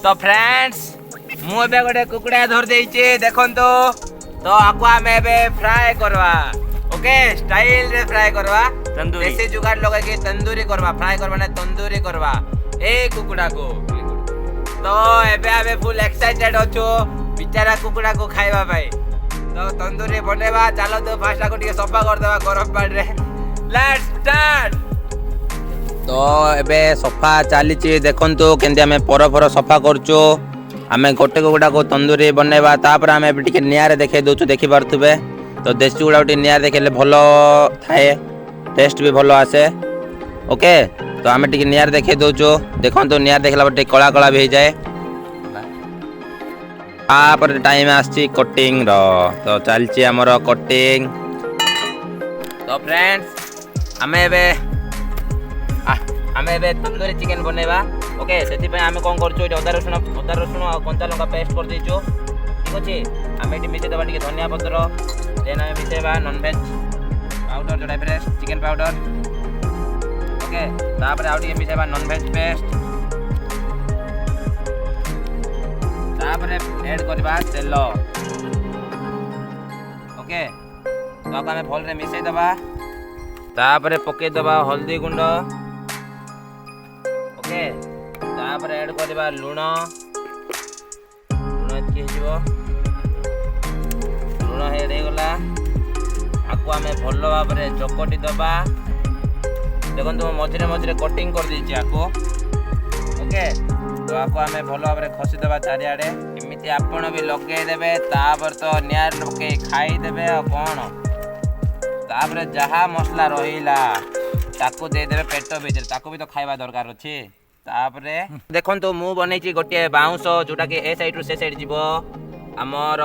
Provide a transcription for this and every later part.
तो फ्रेंड्स मु एबे गोटे कुकुड़ा धर देइचे देखंतो तो आको आमे एबे फ्राई करवा ओके स्टाइल रे फ्राई करवा तंदूरी देसी जुगाड़ लगे के तंदूरी करवा फ्राई करवा ना तंदूरी करवा ए कुकुड़ा को तो एबे आमे फुल एक्साइटेड अछो बिचारा कुकुड़ा को खाइबा भाई तो तंदूरी बनेबा चलो तो फास्ट को ଟିକେ सफा कर देबा गरम पानी रे लेट्स स्टार्ट तो एबे सफा चलीची देखंतु केंदे हमें पर सफा करचो हमें गोटे कुकुड़ा को तंदूरी बनेबा तापर हमें टिके नियारे देखे दोछु देखि पारथुबे तो देसी कुकुड़ा टिके नियारे देखेले भलो थाए टेस्ट भी भलो आसे ओके तो हमें टिके नियारे देखे दोछु देखंतु नियारे देखला बटे कला कला भी जाए तापर टाइम आछि कटिंग रो तो चलची हमर कटिंग तो फ्रेंड्स हमें एबे तंदूरी चिकन बनेबा ओके सेति पे हमें कोन करचो अदा रसुण और कंचा लंका पेस्ट कर देचो ठीक अछि हमें एटी मिसे दबा टिके धनिया पत्र देन हमें मिसेबा नॉन वेज पाउडर जोडा फ्रेश चिकन पाउडर ओके तापर आउ टिके मिसेबा नॉन वेज पेस्ट तापर ऐड करबा तेल ओके तो हमें भल रे मिसे दबा तापर पके दबा हल्दी गुंड ओके तापर ऐड करबा लूण एतकी हिजबो लूण हे गला आको हमें भल भाव रे चकटी दबा देखंतु मझरे मझरे कटिंग कर दीची आको ओके तो आको हमें भल भाव रे खसी दबा चारिआडे एमिति आपण भी लगे देबे तापर तो नियार लगे खाई देबे आ कोन तापर जहा मसला रहिला ताको दे देबे पेट भीतर ताको भी तो खाइबा दरकार अछि तापरे देखंतु मु बनेछि गोटे बाउंस जोटा के ए साइड रु से साइड जीवो हमर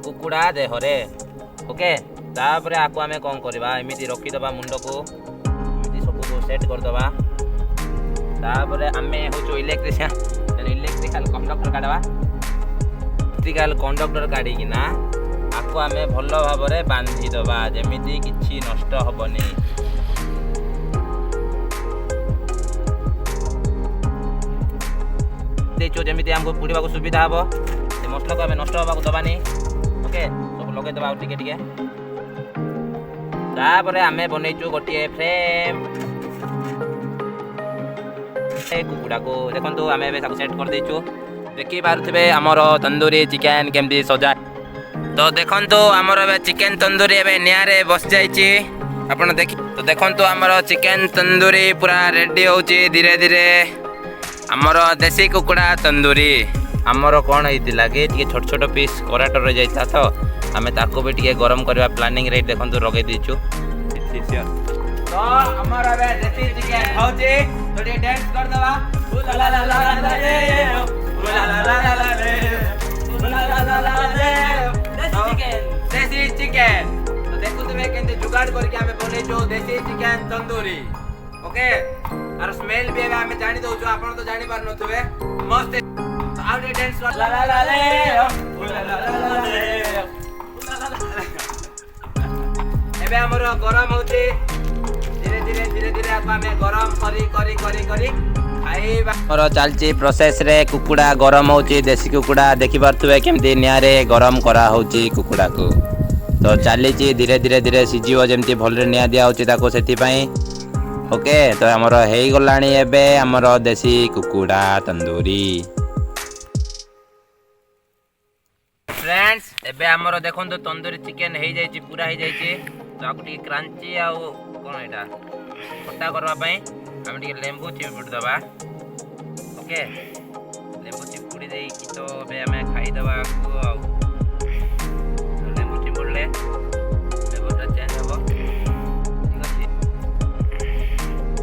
कुकुड़ा देह रे ओके तापरे आको हमें कोन करबा एमिति रखि दबा मुंड को एमिति सब को सेट कर दबा तापरे हमें होचो इलेक्ट्रिकल कंडक्टर काडबा इलेक्ट्रिकल कंडक्टर काडी कि ना आको हमें भल भाव रे बांधी दबा जेमिति किछि नष्ट हबनी देचो जेमिति हमको पुडीबा को सुविधा हबो ए मसला को हमें नष्ट हबा को दबानी ओके सब लगे दबा टिके टिके तापरे हमें बनेचो गोटे फ्रेम ए कुकुड़ा को देखंतु हमें बे सब सेट कर देचो देखि पारुथबे हमर तंदूरी चिकन केमदी सजा तो देखंतु हमर बे चिकन तंदूरी एबे नियारे बस जाईची आपण देखि तो देखंतु हमर चिकन तंदूरी पूरा रेडी होची धीरे धीरे हमर देसी कुकुड़ा तंदूरी हमर कोन हेतिला के टिके छोट छोट पीस कराटर रे जाईता तो हमें ताको भी टिके गरम करबा प्लानिंग रे देखंतु रगे दीचू तो हमर बे देसी चिकन होची तो टिके डांस कर दवा ला ला ला ला ला रे ला ला ला ला ला रे ला ला ला ला रे देसी चिकन तो देखो तुम्हें केंते जुगाड़ करके हमें बने जो देसी चिकन तंदूरी ओके और स्मेल भी हमें जानि दो जो आपण तो जानि पार नथबे मस्त आउट डांस कर ला ला ला ले ला ला ला ले एबे हमर गरम होची धीरे धीरे धीरे धीरे हमें गरम करी करी करी करी खाइबा और चलची प्रोसेस रे कुकुड़ा गरम होची देसी कुकुड़ा देखि पारथुबे केमदी नियारे गरम करा होची कुकुड़ा को तो चलीची धीरे धीरे धीरे सिजियो जेमती भलरे निया दिया होची ताको सेति पई ओके तो हमर हेई गलाणी एबे हमर देसी कुकुड़ा तंदूरी फ्रेंड्स एबे हमर देखंतु तंदूरी चिकन हेई जाईची पूरा हेई जाईची तो आकु टी क्रांची आ कोन एटा खट्टा करबा पई हम टी लेंबू चिपुड़ दबा ओके लेंबू चिपुड़ी देई की तो बे हमें खाई दबा को आ लेंबू चिपुड़ले फ्लेवरटा चेंज हो ठीक अछि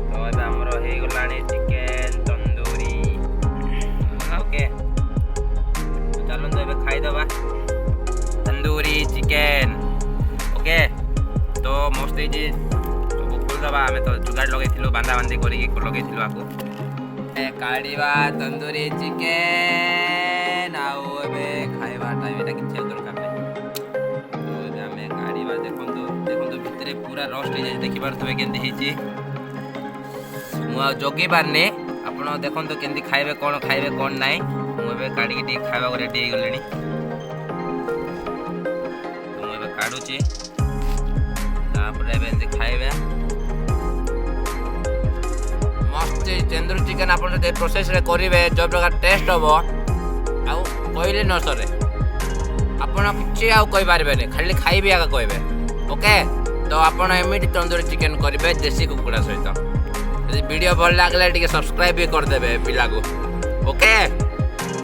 तो एबे हमर हेई गलाणी चिकन तंदूरी ओके तो चलो तो एबे खाई दबा तंदूरी चिकन ओके तो मस्त जी दबा हमें तो जुगाड़ लगे बांधा बांधी कर लगे आपको काढ़ा तंदूरी चिकेन खाइबा टाइम एटा किछ दरकार नहीं तो आमे काढ़ा देखो भितर पूरा रस्ट हो जाए देखि पारथबे केंती हेची मु जगे पारने ଆପଣ ଦେଖନ୍ତୁ କେମିତି ଖାଇବେ କ'ଣ ନାହିଁ। ମୁଁ ଏବେ କାଢ଼ିକି ଟିକେ ଖାଇବାକୁ ରେଡ଼ି ହେଇଗଲିଣି। ମୁଁ ଏବେ କାଢ଼ୁଛି, ତାପରେ ଏବେ ଏମିତି ଖାଇବେ। ମସ୍ତ ତନ୍ଦୁରୀ ଚିକେନ୍ ଆପଣ ଯଦି ପ୍ରୋସେସ୍ରେ କରିବେ ଯେଉଁ ପ୍ରକାର ଟେଷ୍ଟ ହେବ ଆଉ କହିଲେ ନ ସରେ। ଆପଣ କିଛି ଆଉ କହିପାରିବେନି, ଖାଲି ଖାଇବି ଆଗ କହିବେ। ଓକେ, ତ ଆପଣ ଏମିତି ତନ୍ଦୁରୀ ଚିକେନ୍ କରିବେ ଦେଶୀ କୁକୁଡ଼ା ସହିତ। ଯଦି ଭିଡ଼ିଓ ଭଲ ଲାଗିଲେ ଟିକେ ସବସ୍କ୍ରାଇବ୍ ବି କରିଦେବେ ପିଲାକୁ। ଓକେ।